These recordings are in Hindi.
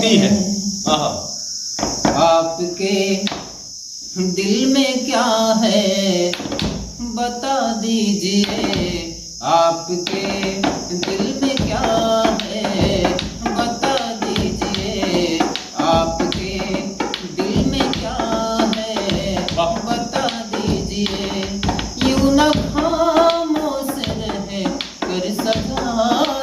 दी है। आपके दिल में क्या है बता दीजिए, आपके दिल में क्या है बता दीजिए, आपके दिल में क्या है बता दीजिए। यूं न खामोश रहे कर सजा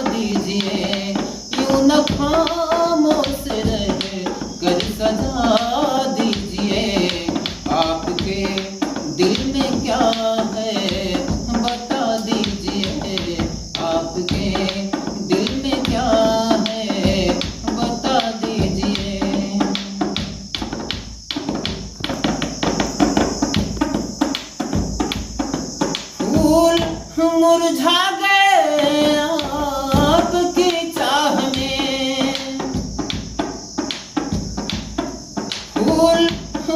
दीजिए, यूं न खामोश रहे कर सजा दीजिए। आपके दिल में क्या है बता दीजिए, आपके दिल में क्या है बता दीजिए। फूल मुरझा गए आपकी चाह में, फूल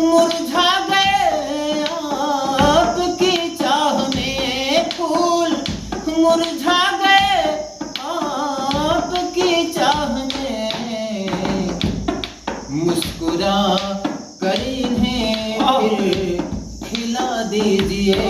मुरझा गए आपकी चाह में, फूल मुरझा गए आपकी चाह में। मुस्कुरा कर इन्हें फिर खिला दीजिए,